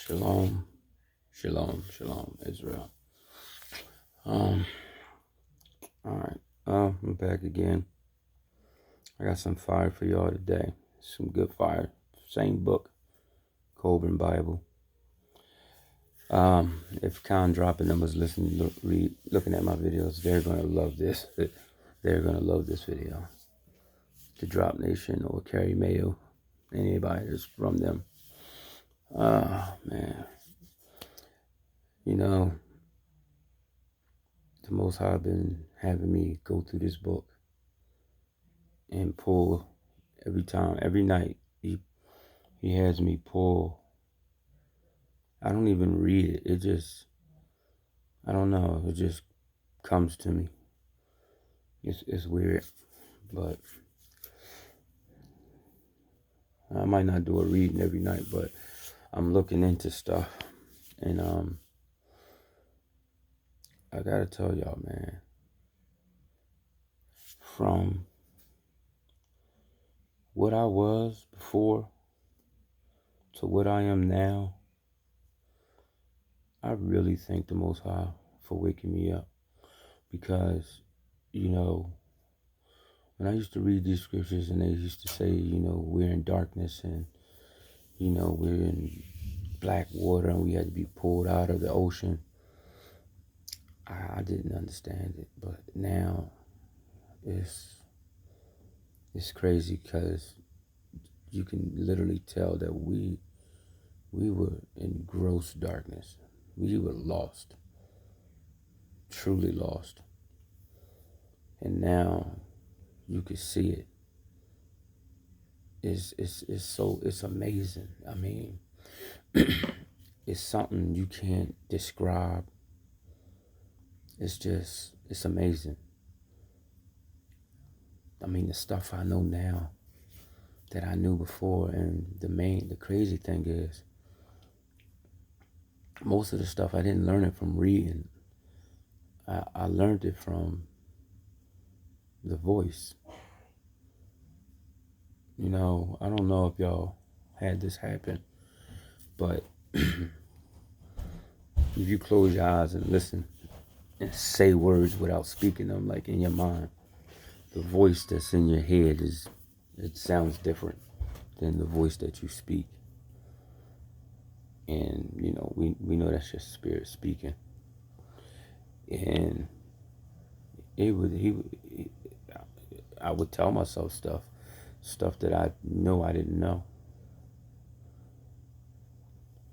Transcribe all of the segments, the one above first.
Shalom, shalom, shalom, Israel. Um, all right. I'm back again. I got some fire for y'all today. Some good fire. Same book, Coburn Bible. If Con dropping them was listening, looking at my videos, they're gonna love this. They're gonna love this video. The Drop Nation or Carrie Mayo, anybody that's from them. Oh man, you know, the Most High been having me go through this book and pull every night. He has me pull. I don't even read it. It just, I don't know. It just comes to me. It's weird, but I might not do a reading every night, but I'm looking into stuff, and I gotta tell y'all, man, from what I was before to what I am now, I really thank the Most High for waking me up, because, you know, when I used to read these scriptures and they used to say, we're in darkness and, we're in black water and we had to be pulled out of the ocean, I didn't understand it. But now it's crazy, because you can literally tell that we were in gross darkness. We were lost, truly lost. And now you can see it. It's amazing. I mean, it's something you can't describe. It's amazing. I mean, the stuff I know now that I knew before, and the crazy thing is, most of the stuff I didn't learn it from reading. I learned it from the voice. I don't know if y'all had this happen, but if you close your eyes and listen and say words without speaking them, like in your mind, the voice that's in your head it sounds different than the voice that you speak. And we know that's your spirit speaking. And I would tell myself stuff that I know I didn't know.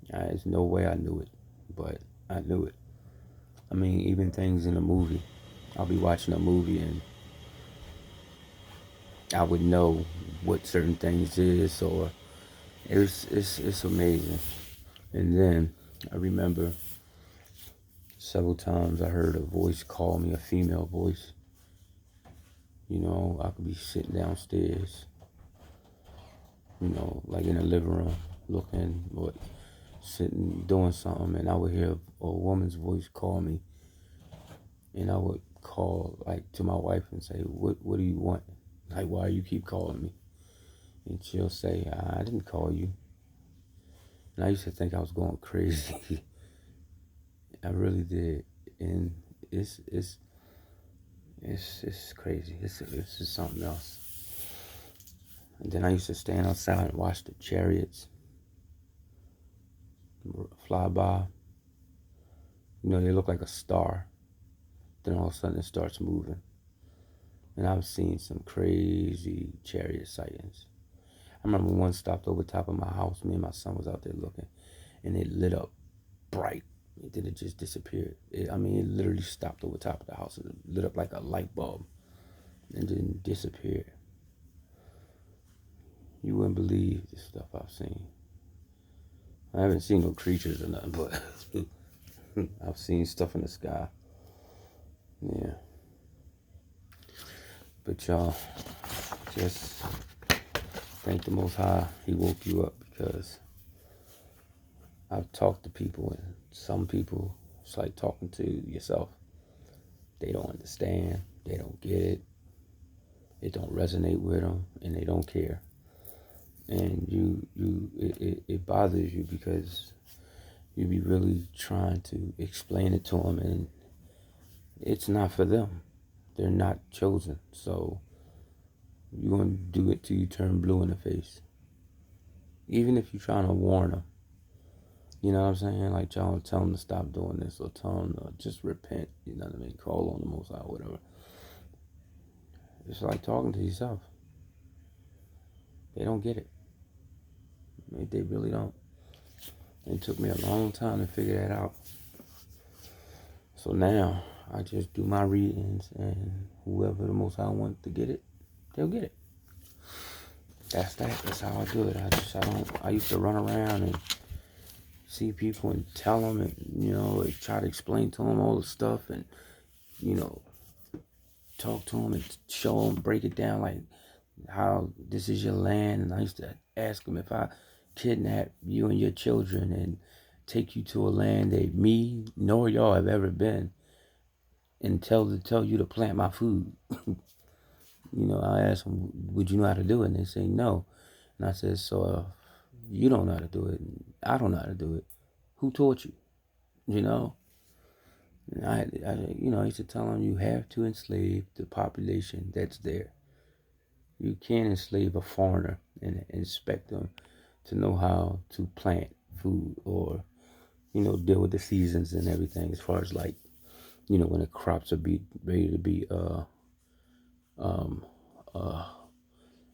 There's no way I knew it, but I knew it. I mean, even things in a movie. I'll be watching a movie and I would know what certain things is, or it's amazing. And then I remember several times I heard a voice call me, a female voice. I could be sitting downstairs, like in the living room, looking or sitting doing something, and I would hear a woman's voice call me, and I would call like to my wife and say, "What do you want? Like, why you keep calling me?" And she'll say, "I didn't call you." And I used to think I was going crazy. I really did, and it's crazy. It's just something else. And then I used to stand outside and watch the chariots fly by. They look like a star. Then all of a sudden it starts moving. And I've seen some crazy chariot sightings. I remember one stopped over top of my house. Me and my son was out there looking, and it lit up bright. And then it just disappeared. It literally stopped over top of the house and it lit up like a light bulb and then disappeared. You wouldn't believe the stuff I've seen. I haven't seen no creatures or nothing, but I've seen stuff in the sky. Yeah. But y'all, just thank the Most High. He woke you up, because I've talked to people, and some people, it's like talking to yourself. They don't understand. They don't get it. It don't resonate with them, and they don't care. And it bothers you, because You be really trying to explain it to them, and it's not for them. They're not chosen. So you're going to do it till you turn blue in the face. Even if you're trying to warn them. You know what I'm saying? Like, tell them to stop doing this, or tell them to just repent. You know what I mean? Call on the Most High, whatever. It's like talking to yourself. They don't get it. They really don't. It took me a long time to figure that out. So now I just do my readings, and whoever the Most High wants to get it, they'll get it. That's that. That's how I do it. I used to run around and see people and tell them, and try to explain to them all the stuff, and talk to them and show them, break it down, like how this is your land. And I used to ask them, if I kidnap you and your children and take you to a land that me nor y'all have ever been, and tell you to plant my food. I asked them, would you know how to do it? And they say no. And I said, so you don't know how to do it, and I don't know how to do it. Who taught you? And I used to tell them, you have to enslave the population that's there. You can't enslave a foreigner and expect them to know how to plant food, or deal with the seasons and everything, as far as like when the crops are ready to be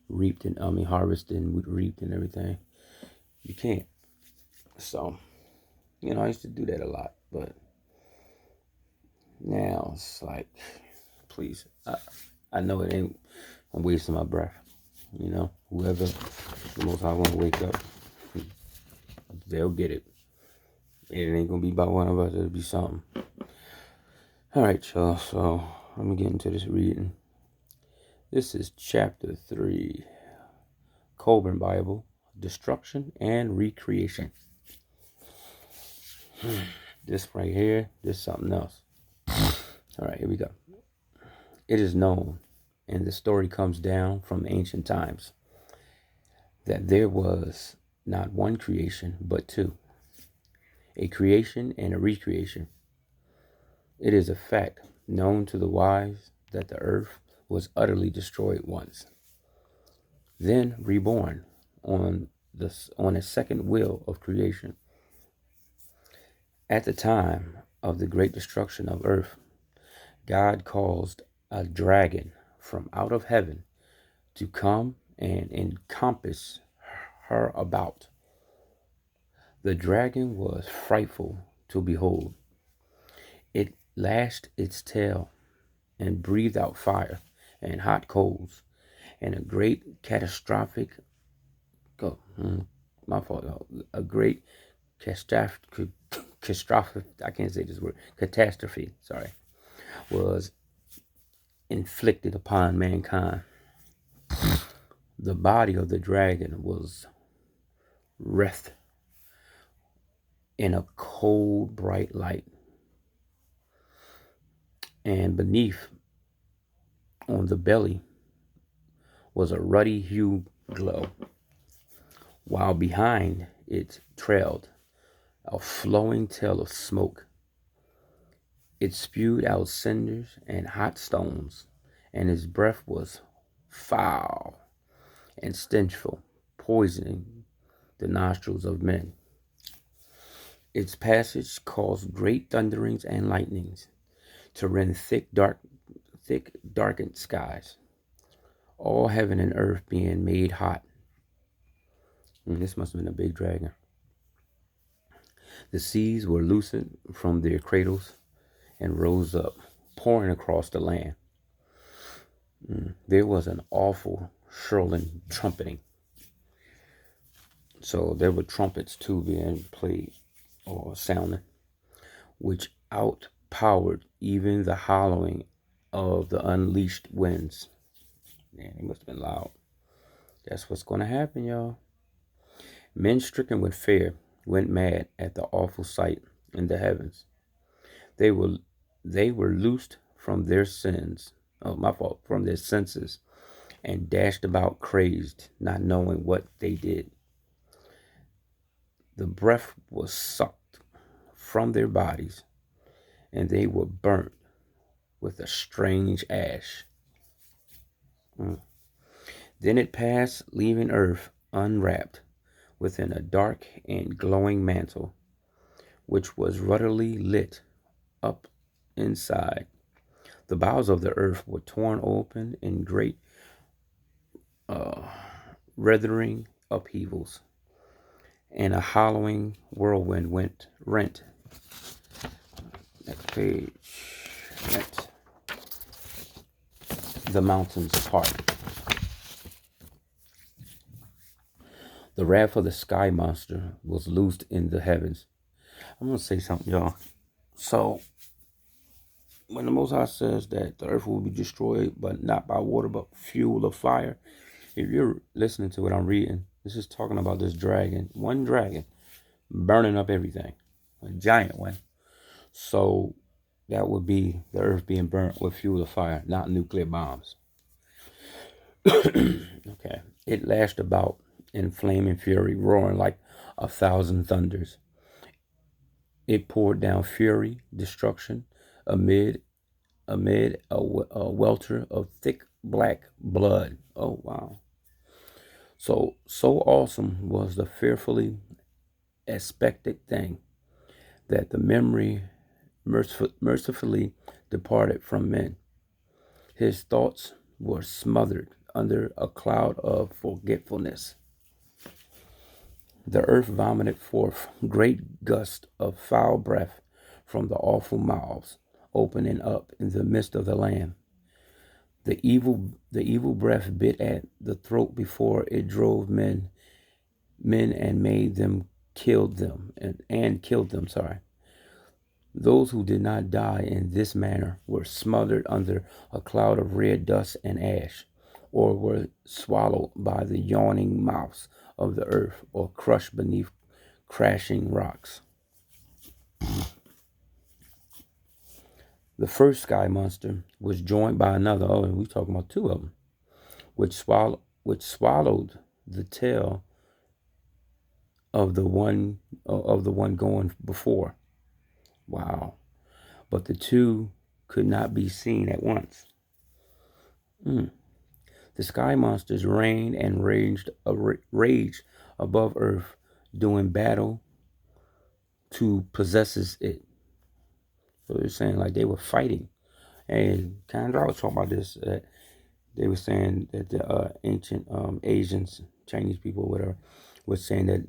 reaped, and harvested and reaped and everything. You can't. So I used to do that a lot, but now it's like, please, I know it ain't. I'm wasting my breath. Whoever the Most High want to wake up, they'll get it. It ain't gonna be about one of us. It'll be something. All right, y'all. So let me get into this reading. This is chapter 3, Coburn Bible, Destruction and Recreation. This right here, this is something else. All right, here we go. It is known, and the story comes down from ancient times, that there was not one creation, but two. A creation and a recreation. It is a fact known to the wise that the earth was utterly destroyed once, then reborn on a second wheel of creation. At the time of the great destruction of earth, God caused a dragon from out of heaven to come and encompass her about. The dragon was frightful to behold. It lashed its tail and breathed out fire and hot coals, and a great catastrophic, a great catastrophe, I can't say this word, catastrophe, was inflicted upon mankind. The body of the dragon was wreathed in a cold, bright light, and beneath, on the belly, was a ruddy hue glow, while behind it trailed a flowing tail of smoke. It spewed out cinders and hot stones, and its breath was foul and stenchful, poisoning the nostrils of men. Its passage caused great thunderings and lightnings to rend thick, darkened skies, all heaven and earth being made hot. And this must have been a big dragon. The seas were loosened from their cradles and rose up, pouring across the land. There was an awful shrilling trumpeting. So there were trumpets too being played or sounding, which outpowered even the howling of the unleashed winds. Man, it must have been loud. That's what's going to happen, y'all. Men stricken with fear went mad at the awful sight in the heavens. They were loosed from their sins. From their senses, and dashed about crazed, not knowing what they did. The breath was sucked from their bodies, and they were burnt with a strange ash. Mm. Then it passed, leaving earth unwrapped within a dark and glowing mantle, which was ruddily lit up inside. The bowels of the earth were torn open in great, uh, writhing upheavals, and a hollowing whirlwind went rent. Next page. Rent the mountains apart. The wrath of the sky monster was loosed in the heavens. I'm gonna say something, y'all. So when the Most High says that the earth will be destroyed, but not by water, but fuel of fire, if you're listening to what I'm reading, this is talking about this dragon, one dragon, burning up everything, a giant one. So that would be the earth being burnt with fuel of fire, not nuclear bombs. Okay. It lashed about in flaming fury, roaring like 1,000 thunders. It poured down fury, destruction, amid a welter of thick black blood. Oh wow! So awesome was the fearfully expected thing that the memory mercifully departed from men. His thoughts were smothered under a cloud of forgetfulness. The earth vomited forth great gusts of foul breath from the awful mouths opening up in the midst of the land. The evil breath bit at the throat before it drove men and made them killed them and killed them. Sorry. Those who did not die in this manner were smothered under a cloud of red dust and ash, or were swallowed by the yawning mouths of the earth, or crushed beneath crashing rocks. The first sky monster was joined by another. Oh, and we're talking about two of them, which swallowed the tail of the one going before. Wow! But the two could not be seen at once. Mm. The sky monsters reigned and raged above earth, doing battle to possesses it. So they're saying like they were fighting. And kind of I was talking about this. They were saying that the ancient Asians, Chinese people, whatever, was saying that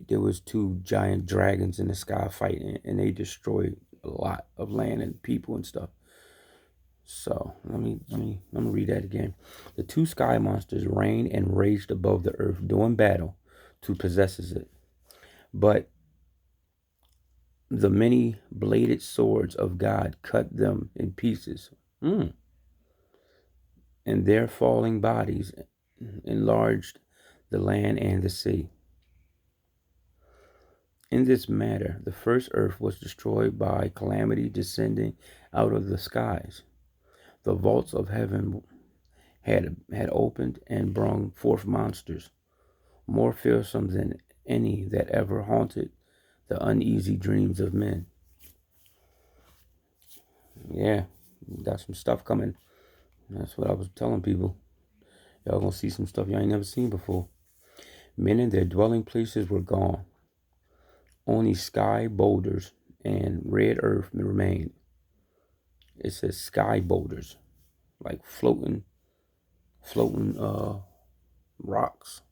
there was two giant dragons in the sky fighting, and they destroyed a lot of land and people and stuff. So let me read that again. The two sky monsters reigned and raged above the earth, doing battle to possesses it. But the many bladed swords of God cut them in pieces. Mm. And their falling bodies enlarged the land and the sea. In this manner, the first earth was destroyed by calamity descending out of the skies. The vaults of heaven had opened and brung forth monsters, more fearsome than any that ever haunted the uneasy dreams of men. Yeah, got some stuff coming. That's what I was telling people. Y'all gonna see some stuff y'all ain't never seen before. Men and their dwelling places were gone. Only sky boulders and red earth remained. It says sky boulders, like floating rocks.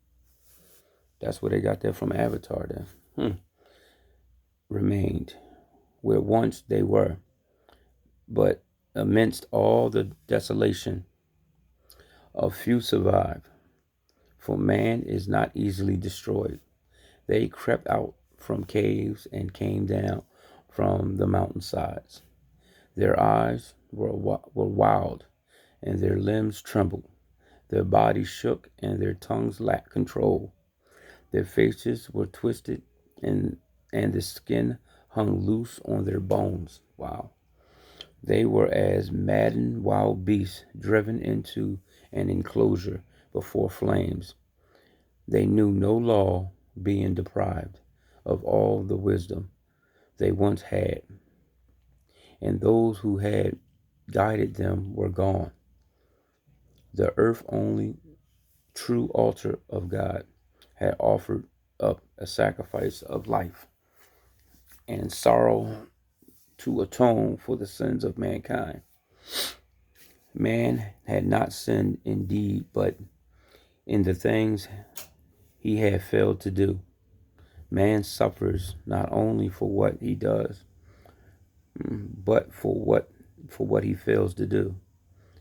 That's where they got that from Avatar there. Remained where once they were, but amidst all the desolation of few survive, for man is not easily destroyed. They crept out from caves and came down from the mountainsides. Their eyes were wild, and their limbs trembled. Their bodies shook, and their tongues lacked control. Their faces were twisted, and the skin hung loose on their bones. Wow. They were as maddened wild beasts driven into an enclosure before flames. They knew no law, being deprived of all the wisdom. they once had, and those who had guided them were gone. The earth only true altar of God had offered up a sacrifice of life and sorrow to atone for the sins of mankind. Man had not sinned indeed, but in the things he had failed to do. Man suffers not only for what he does, but for what he fails to do.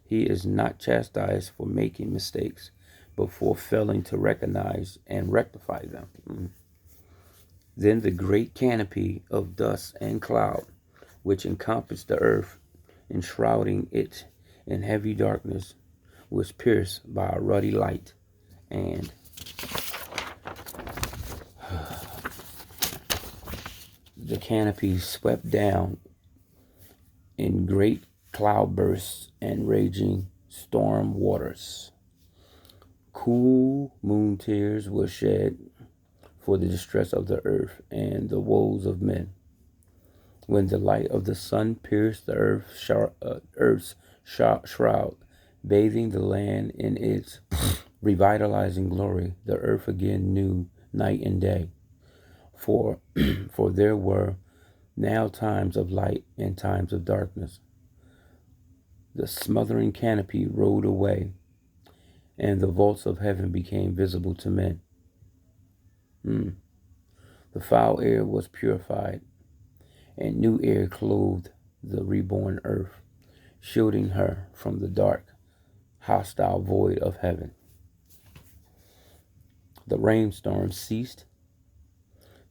He is not chastised for making mistakes, but for failing to recognize and rectify them. Then the great canopy of dust and cloud, which encompassed the earth, enshrouding it in heavy darkness, was pierced by a ruddy light, and the canopy swept down in great cloudbursts and raging storm waters. Cool moon tears were shed for the distress of the earth and the woes of men. When the light of the sun pierced the earth's shroud, bathing the land in its revitalizing glory, the earth again knew night and day. For, for there were now times of light and times of darkness. The smothering canopy rolled away, and the vaults of heaven became visible to men. The foul air was purified, and new air clothed the reborn earth, shielding her from the dark, hostile void of heaven. The rainstorm ceased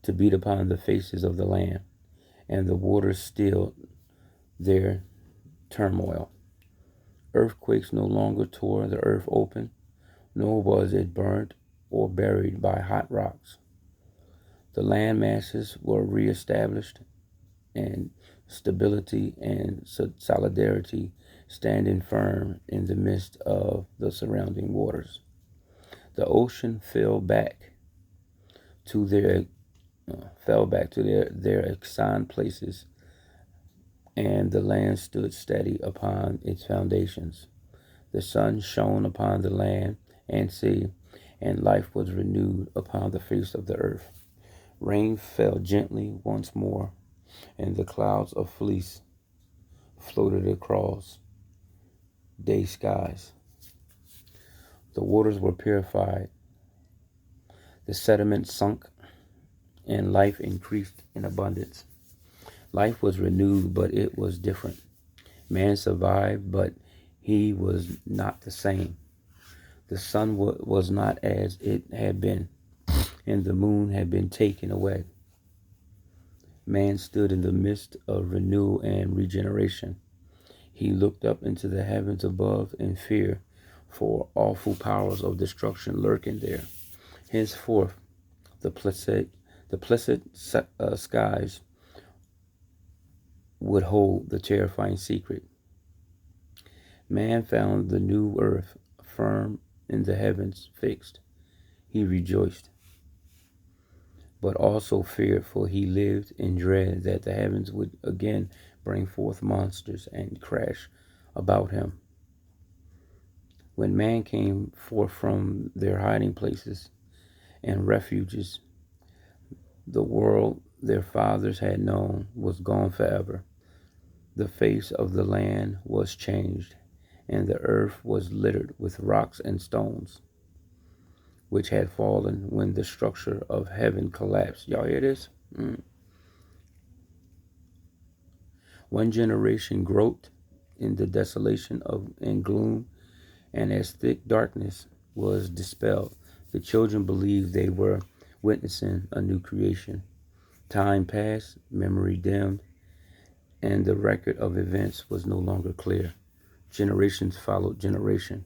to beat upon the faces of the land, and the waters stilled their turmoil. Earthquakes no longer tore the earth open, nor was it burnt or buried by hot rocks. The land masses were reestablished, and stability and solidarity standing firm in the midst of the surrounding waters. The ocean to their fell back to their assigned places, and the land stood steady upon its foundations. The sun shone upon the land and sea, and life was renewed upon the face of the earth. Rain fell gently once more, and the clouds of fleece floated across day skies. The waters were purified, the sediment sunk, and life increased in abundance. Life was renewed, but it was different. Man survived, but he was not the same. The sun was not as it had been, and the moon had been taken away. Man stood in the midst of renewal and regeneration. He looked up into the heavens above in fear, for awful powers of destruction lurking there. Henceforth, the placid skies would hold the terrifying secret. Man found the new earth firm and the heavens fixed. He rejoiced, but also feared, for he lived in dread that the heavens would again bring forth monsters and crash about him. When man came forth from their hiding places and refuges, the world their fathers had known was gone forever. The face of the land was changed, and the earth was littered with rocks and stones, which had fallen when the structure of heaven collapsed. Y'all hear this? One generation groped in the desolation and gloom, and as thick darkness was dispelled, the children believed they were witnessing a new creation. Time passed, memory dimmed, and the record of events was no longer clear. Generations followed generation,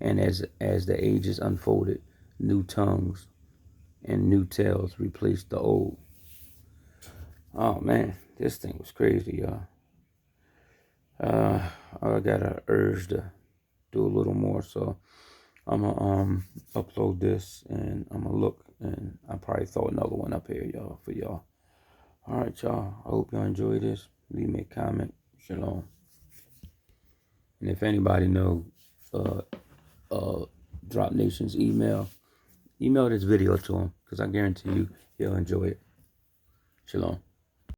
and as the ages unfolded, new tongues and new tales replaced the old. Oh man, this thing was crazy, y'all. I got an urge to do a little more, so I'm gonna upload this, and I'm gonna look, and I probably throw another one up here, y'all, for y'all. All right, y'all. I hope y'all enjoy this. Leave me a comment. Shalom. And if anybody know uh Drop Nation's email this video to him, because I guarantee you he'll enjoy it. Shalom.